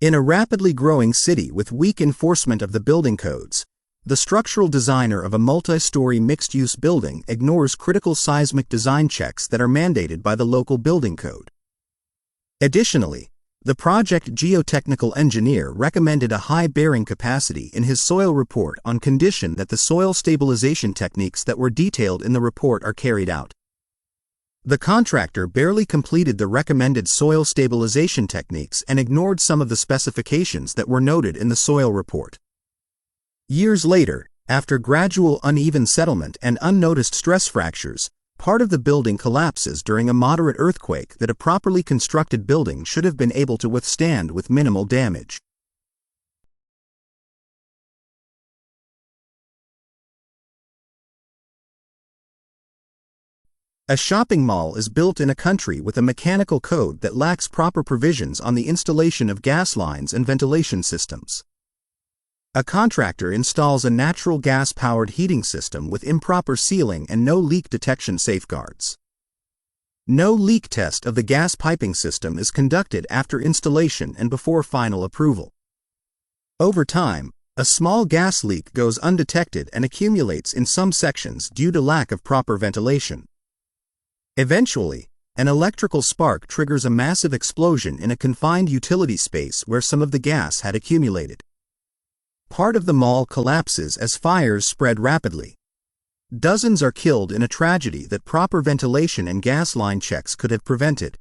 In a rapidly growing city with weak enforcement of the building codes, the structural designer of a multi-story mixed-use building ignores critical seismic design checks that are mandated by the local building code. Additionally, the project geotechnical engineer recommended a high bearing capacity in his soil report on condition that the soil stabilization techniques that were detailed in the report are carried out. The contractor barely completed the recommended soil stabilization techniques and ignored some of the specifications that were noted in the soil report. Years later, after gradual uneven settlement and unnoticed stress fractures, part of the building collapses during a moderate earthquake that a properly constructed building should have been able to withstand with minimal damage. A shopping mall is built in a country with a mechanical code that lacks proper provisions on the installation of gas lines and ventilation systems. A contractor installs a natural gas-powered heating system with improper sealing and no leak detection safeguards. No leak test of the gas piping system is conducted after installation and before final approval. Over time, a small gas leak goes undetected and accumulates in some sections due to lack of proper ventilation. Eventually, an electrical spark triggers a massive explosion in a confined utility space where some of the gas had accumulated. Part of the mall collapses as fires spread rapidly. Dozens are killed in a tragedy that proper ventilation and gas line checks could have prevented.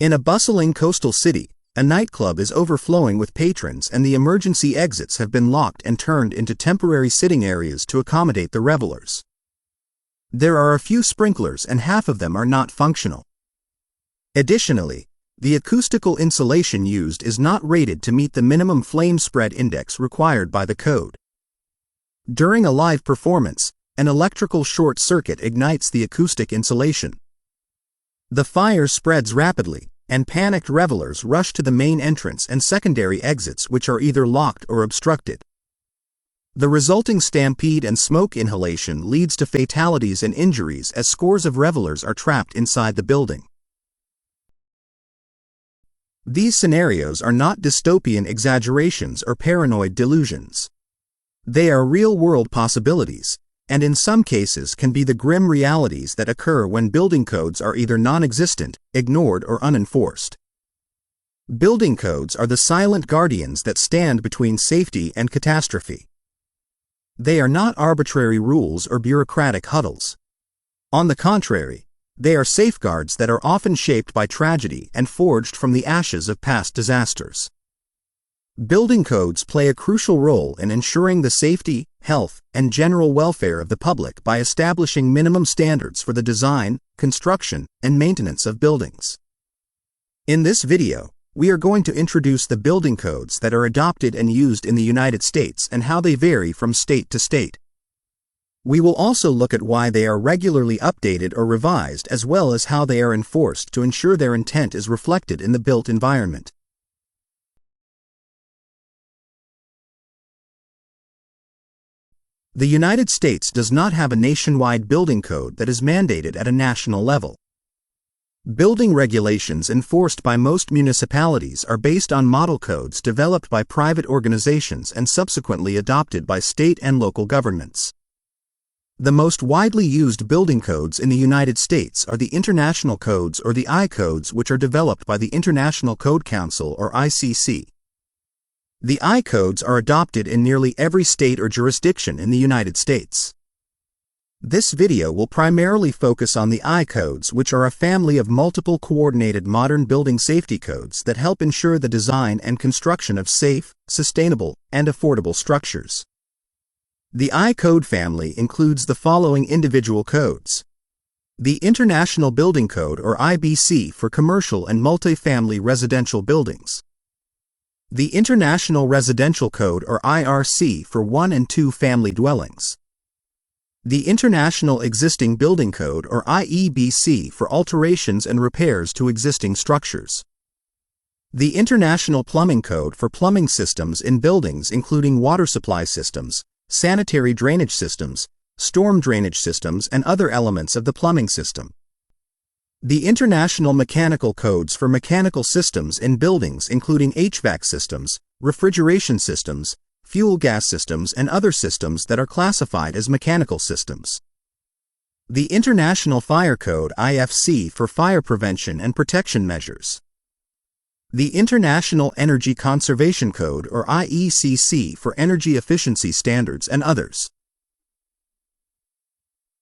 In a bustling coastal city, a nightclub is overflowing with patrons and the emergency exits have been locked and turned into temporary sitting areas to accommodate the revelers. There are a few sprinklers and half of them are not functional. Additionally, the acoustical insulation used is not rated to meet the minimum flame spread index required by the code. During a live performance, an electrical short circuit ignites the acoustic insulation. The fire spreads rapidly, and panicked revelers rush to the main entrance and secondary exits which are either locked or obstructed. The resulting stampede and smoke inhalation leads to fatalities and injuries as scores of revelers are trapped inside the building. These scenarios are not dystopian exaggerations or paranoid delusions. They are real-world possibilities, and in some cases can be the grim realities that occur when building codes are either non-existent, ignored, or unenforced. Building codes are the silent guardians that stand between safety and catastrophe. They are not arbitrary rules or bureaucratic huddles. On the contrary, they are safeguards that are often shaped by tragedy and forged from the ashes of past disasters. Building codes play a crucial role in ensuring the safety, health, and general welfare of the public by establishing minimum standards for the design, construction, and maintenance of buildings. In this video, we are going to introduce the building codes that are adopted and used in the United States and how they vary from state to state. We will also look at why they are regularly updated or revised as well as how they are enforced to ensure their intent is reflected in the built environment. The United States does not have a nationwide building code that is mandated at a national level. Building regulations enforced by most municipalities are based on model codes developed by private organizations and subsequently adopted by state and local governments. The most widely used building codes in the United States are the international codes or the I codes, which are developed by the International Code Council or ICC. The I codes are adopted in nearly every state or jurisdiction in the United States. This video will primarily focus on the I codes, which are a family of multiple coordinated modern building safety codes that help ensure the design and construction of safe, sustainable, and affordable structures. The I code family includes the following individual codes. The International Building Code or IBC for commercial and multifamily residential buildings. The International Residential Code or IRC for 1 and 2 family dwellings. The International Existing Building Code or IEBC for alterations and repairs to existing structures. The International Plumbing Code for plumbing systems in buildings including water supply systems, sanitary drainage systems, storm drainage systems, and other elements of the plumbing system. The International Mechanical Codes for mechanical systems in buildings, including HVAC systems, refrigeration systems, fuel gas systems, and other systems that are classified as mechanical systems. The International Fire Code (IFC) for fire prevention and protection measures. The International Energy Conservation Code or IECC for energy efficiency standards and others.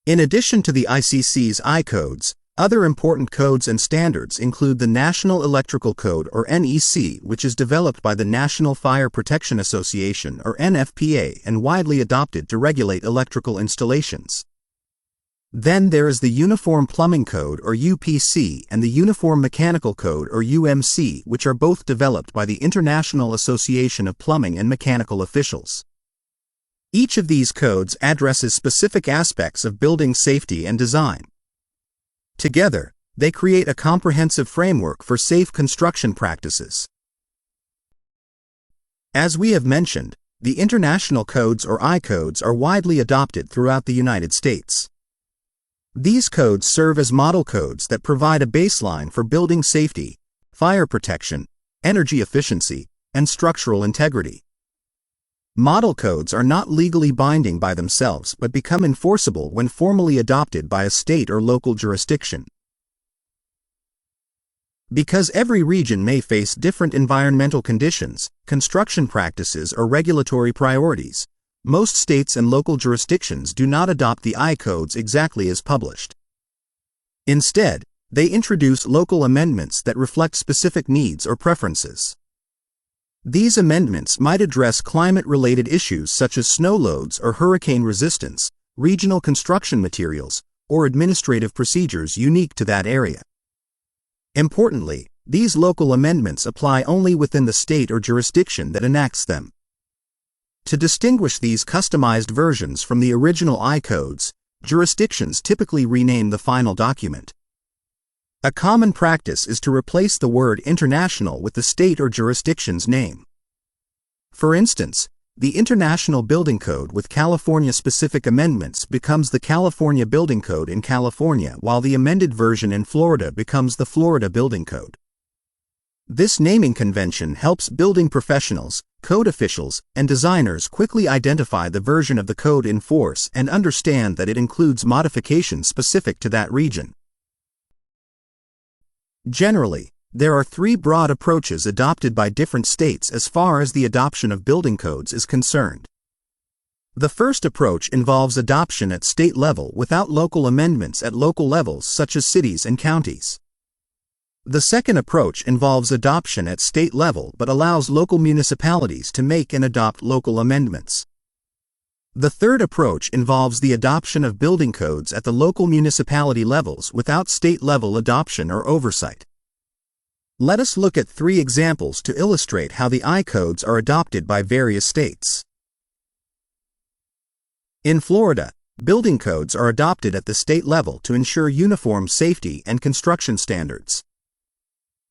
In addition to the ICC's I codes, other important codes and standards include the National Electrical Code or NEC, which is developed by the National Fire Protection Association or NFPA and widely adopted to regulate electrical installations. Then there is the Uniform Plumbing Code or UPC and the Uniform Mechanical Code or UMC, which are both developed by the International Association of Plumbing and Mechanical Officials. Each of these codes addresses specific aspects of building safety and design. Together, they create a comprehensive framework for safe construction practices. As we have mentioned, the international codes or I codes are widely adopted throughout the United States. These codes serve as model codes that provide a baseline for building safety, fire protection, energy efficiency, and structural integrity. Model codes are not legally binding by themselves but become enforceable when formally adopted by a state or local jurisdiction. Because every region may face different environmental conditions, construction practices, or regulatory priorities, most states and local jurisdictions do not adopt the I codes exactly as published. Instead, they introduce local amendments that reflect specific needs or preferences. These amendments might address climate-related issues such as snow loads or hurricane resistance, regional construction materials, or administrative procedures unique to that area. Importantly, these local amendments apply only within the state or jurisdiction that enacts them. To distinguish these customized versions from the original I codes, jurisdictions typically rename the final document. A common practice is to replace the word international with the state or jurisdiction's name. For instance, the International Building Code with California-specific amendments becomes the California Building Code in California, while the amended version in Florida becomes the Florida Building Code. This naming convention helps building professionals, code officials, and designers quickly identify the version of the code in force and understand that it includes modifications specific to that region. Generally, there are three broad approaches adopted by different states as far as the adoption of building codes is concerned. The first approach involves adoption at state level without local amendments at local levels such as cities and counties. The second approach involves adoption at state level but allows local municipalities to make and adopt local amendments. The third approach involves the adoption of building codes at the local municipality levels without state-level adoption or oversight. Let us look at three examples to illustrate how the I codes are adopted by various states. In Florida, building codes are adopted at the state level to ensure uniform safety and construction standards.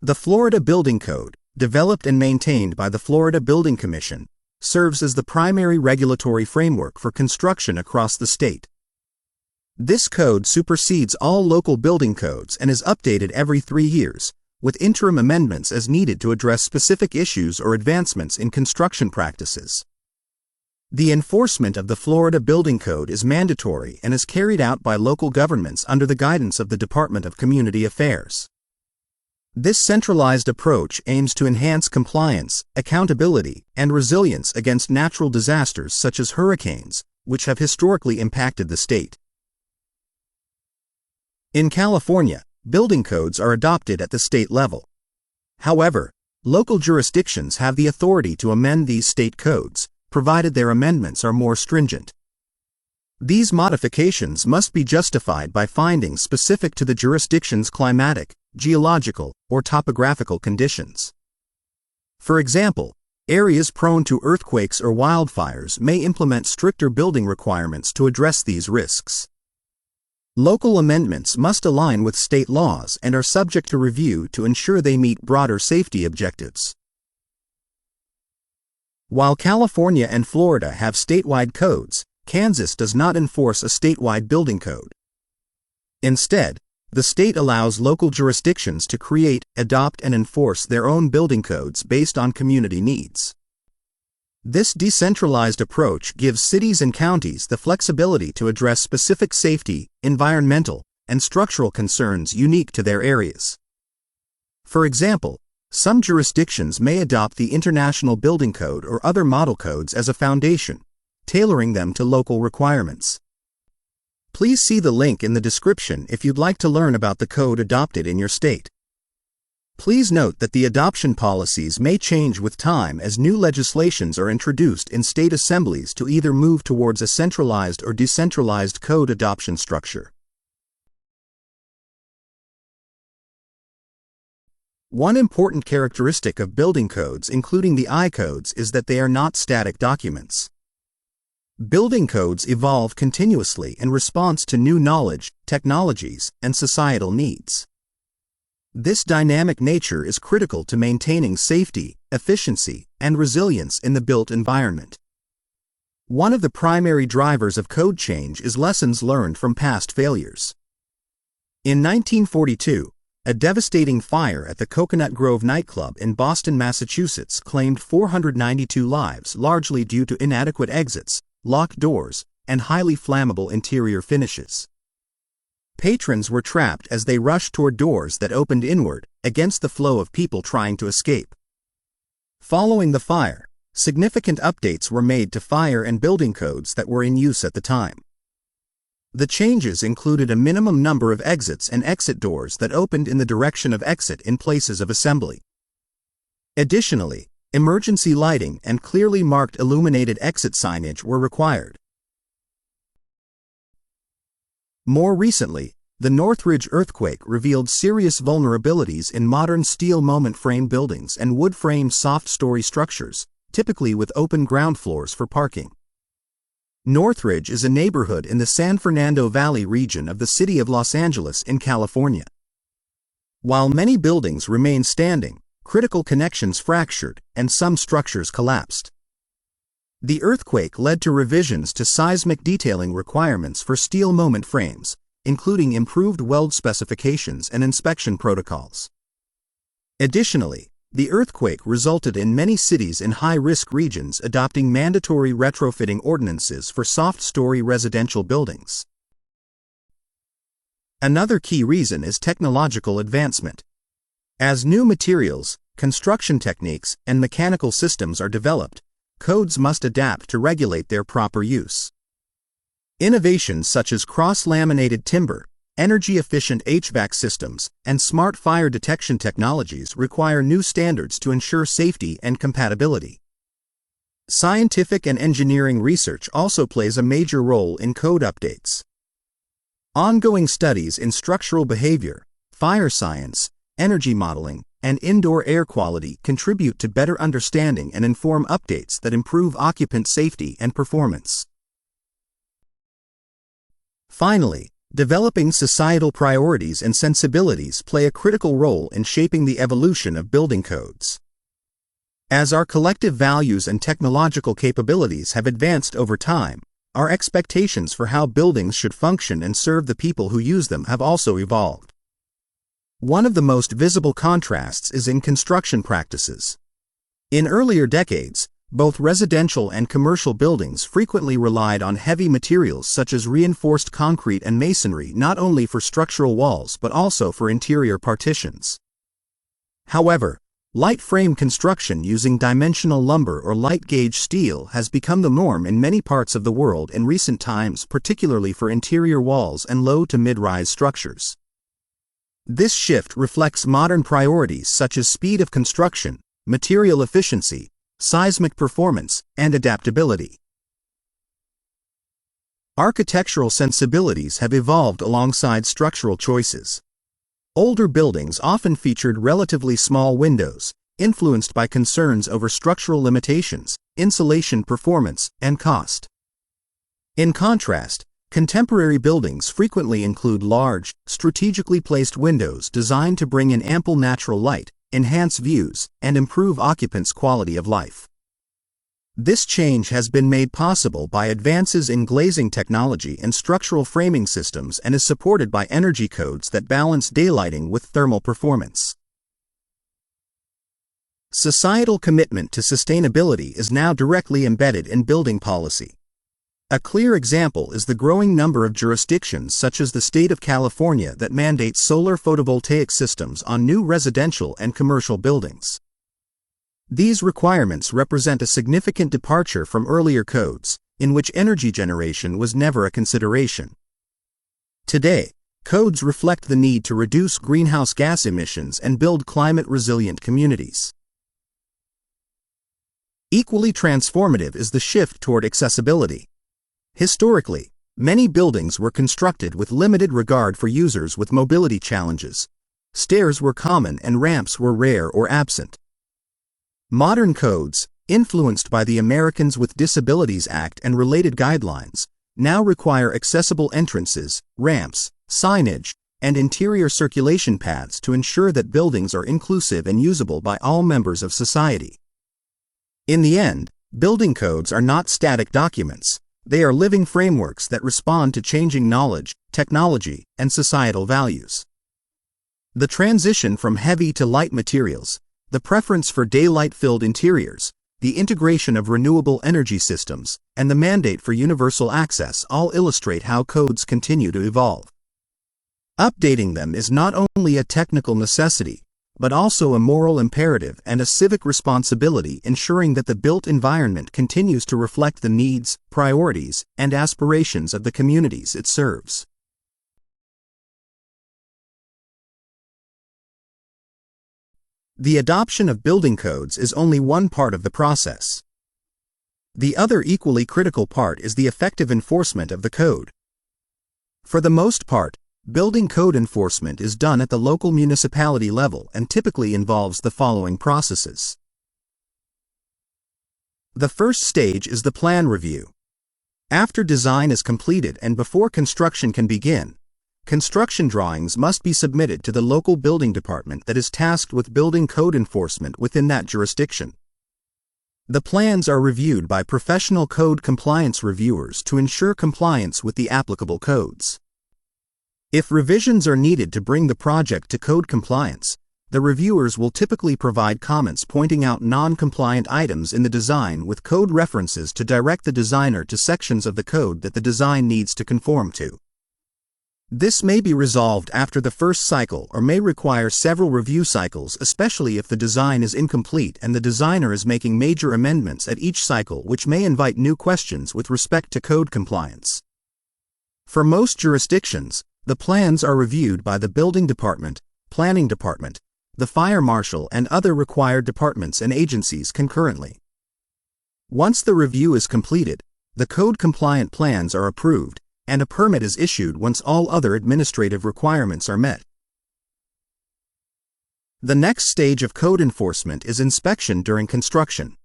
The Florida Building Code, developed and maintained by the Florida Building Commission, serves as the primary regulatory framework for construction across the state. This code supersedes all local building codes and is updated every 3 years, with interim amendments as needed to address specific issues or advancements in construction practices. The enforcement of the Florida Building Code is mandatory and is carried out by local governments under the guidance of the Department of Community Affairs. This centralized approach aims to enhance compliance, accountability, and resilience against natural disasters such as hurricanes, which have historically impacted the state. In California, building codes are adopted at the state level. However, local jurisdictions have the authority to amend these state codes, provided their amendments are more stringent. These modifications must be justified by findings specific to the jurisdiction's climatic, geological, or topographical conditions. For example, areas prone to earthquakes or wildfires may implement stricter building requirements to address these risks. Local amendments must align with state laws and are subject to review to ensure they meet broader safety objectives. While California and Florida have statewide codes, Kansas does not enforce a statewide building code. Instead, The state allows local jurisdictions to create, adopt, and enforce their own building codes based on community needs. This decentralized approach gives cities and counties the flexibility to address specific safety, environmental, and structural concerns unique to their areas. For example, some jurisdictions may adopt the International Building Code or other model codes as a foundation, tailoring them to local requirements. Please see the link in the description if you'd like to learn about the code adopted in your state. Please note that the adoption policies may change with time as new legislations are introduced in state assemblies to either move towards a centralized or decentralized code adoption structure. One important characteristic of building codes, including the I codes, is that they are not static documents. Building codes evolve continuously in response to new knowledge, technologies, and societal needs. This dynamic nature is critical to maintaining safety, efficiency, and resilience in the built environment. One of the primary drivers of code change is lessons learned from past failures. In 1942, a devastating fire at the Coconut Grove nightclub in Boston, Massachusetts claimed 492 lives, largely due to inadequate exits, locked doors, and highly flammable interior finishes. Patrons were trapped as they rushed toward doors that opened inward, against the flow of people trying to escape. Following the fire, significant updates were made to fire and building codes that were in use at the time. The changes included a minimum number of exits and exit doors that opened in the direction of exit in places of assembly. Additionally, emergency lighting and clearly marked illuminated exit signage were required. More recently, the Northridge earthquake revealed serious vulnerabilities in modern steel moment frame buildings and wood frame soft story structures, typically with open ground floors for parking. Northridge is a neighborhood in the San Fernando Valley region of the city of Los Angeles in California. While many buildings remain standing, critical connections fractured, and some structures collapsed. The earthquake led to revisions to seismic detailing requirements for steel moment frames, including improved weld specifications and inspection protocols. Additionally, the earthquake resulted in many cities in high-risk regions adopting mandatory retrofitting ordinances for soft-story residential buildings. Another key reason is technological advancement. As new materials, construction techniques, and mechanical systems are developed, codes must adapt to regulate their proper use. Innovations such as cross-laminated timber, energy-efficient HVAC systems, and smart fire detection technologies require new standards to ensure safety and compatibility. Scientific and engineering research also plays a major role in code updates. Ongoing studies in structural behavior, fire science, energy modeling, and indoor air quality contribute to better understanding and inform updates that improve occupant safety and performance. Finally, developing societal priorities and sensibilities play a critical role in shaping the evolution of building codes. As our collective values and technological capabilities have advanced over time, our expectations for how buildings should function and serve the people who use them have also evolved. One of the most visible contrasts is in construction practices. In earlier decades, both residential and commercial buildings frequently relied on heavy materials such as reinforced concrete and masonry not only for structural walls but also for interior partitions. However, light frame construction using dimensional lumber or light gauge steel has become the norm in many parts of the world in recent times, particularly for interior walls and low to mid-rise structures. This shift reflects modern priorities such as speed of construction, material efficiency, seismic performance, and adaptability. Architectural sensibilities have evolved alongside structural choices. Older buildings often featured relatively small windows, influenced by concerns over structural limitations, insulation performance, and cost. In contrast, contemporary buildings frequently include large, strategically placed windows designed to bring in ample natural light, enhance views, and improve occupants' quality of life. This change has been made possible by advances in glazing technology and structural framing systems and is supported by energy codes that balance daylighting with thermal performance. Societal commitment to sustainability is now directly embedded in building policy. A clear example is the growing number of jurisdictions such as the state of California that mandate solar photovoltaic systems on new residential and commercial buildings. These requirements represent a significant departure from earlier codes, in which energy generation was never a consideration. Today, codes reflect the need to reduce greenhouse gas emissions and build climate-resilient communities. Equally transformative is the shift toward accessibility. Historically, many buildings were constructed with limited regard for users with mobility challenges. Stairs were common and ramps were rare or absent. Modern codes, influenced by the Americans with Disabilities Act and related guidelines, now require accessible entrances, ramps, signage, and interior circulation paths to ensure that buildings are inclusive and usable by all members of society. In the end, building codes are not static documents. They are living frameworks that respond to changing knowledge, technology, and societal values. The transition from heavy to light materials, the preference for daylight-filled interiors, the integration of renewable energy systems, and the mandate for universal access all illustrate how codes continue to evolve. Updating them is not only a technical necessity, but also a moral imperative and a civic responsibility, ensuring that the built environment continues to reflect the needs, priorities, and aspirations of the communities it serves. The adoption of building codes is only one part of the process. The other equally critical part is the effective enforcement of the code. For the most part, building code enforcement is done at the local municipality level and typically involves the following processes. The first stage is the plan review. After design is completed and before construction can begin, construction drawings must be submitted to the local building department that is tasked with building code enforcement within that jurisdiction. The plans are reviewed by professional code compliance reviewers to ensure compliance with the applicable codes. If revisions are needed to bring the project to code compliance, the reviewers will typically provide comments pointing out non-compliant items in the design with code references to direct the designer to sections of the code that the design needs to conform to. This may be resolved after the first cycle or may require several review cycles, especially if the design is incomplete and the designer is making major amendments at each cycle, which may invite new questions with respect to code compliance. For most jurisdictions, the plans are reviewed by the building department, planning department, the fire marshal, and other required departments and agencies concurrently. Once the review is completed, the code-compliant plans are approved, and a permit is issued once all other administrative requirements are met. The next stage of code enforcement is inspection during construction.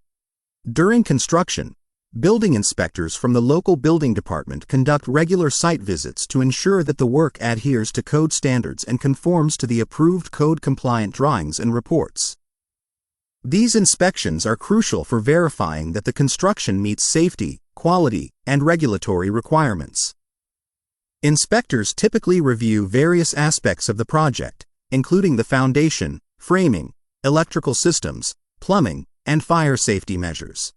During construction, building inspectors from the local building department conduct regular site visits to ensure that the work adheres to code standards and conforms to the approved code-compliant drawings and reports. These inspections are crucial for verifying that the construction meets safety, quality, and regulatory requirements. Inspectors typically review various aspects of the project, including the foundation, framing, electrical systems, plumbing, and fire safety measures.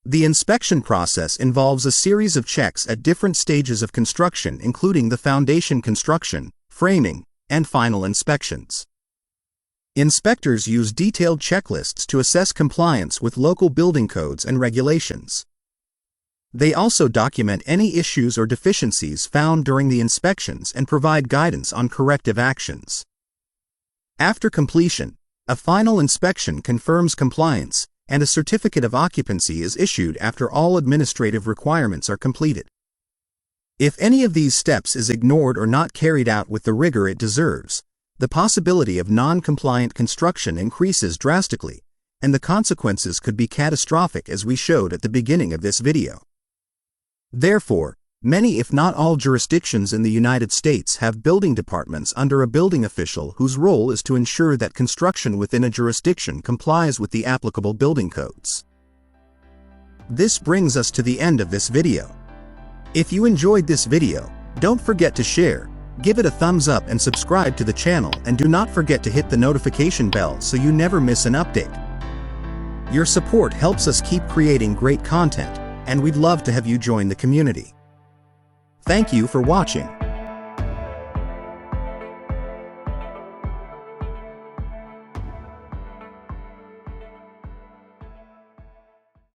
The inspection process involves a series of checks at different stages of construction, including the foundation construction, framing, and final inspections. Inspectors use detailed checklists to assess compliance with local building codes and regulations. They also document any issues or deficiencies found during the inspections and provide guidance on corrective actions. After completion, a final inspection confirms compliance, and a certificate of occupancy is issued after all administrative requirements are completed. If any of these steps is ignored or not carried out with the rigor it deserves, the possibility of non-compliant construction increases drastically, and the consequences could be catastrophic, as we showed at the beginning of this video. Therefore, many if not all jurisdictions in the United States have building departments under a building official whose role is to ensure that construction within a jurisdiction complies with the applicable building codes. This brings us to the end of this video. If you enjoyed this video, don't forget to share, give it a thumbs up and subscribe to the channel, and do not forget to hit the notification bell so you never miss an update. Your support helps us keep creating great content, and we'd love to have you join the community. Thank you for watching.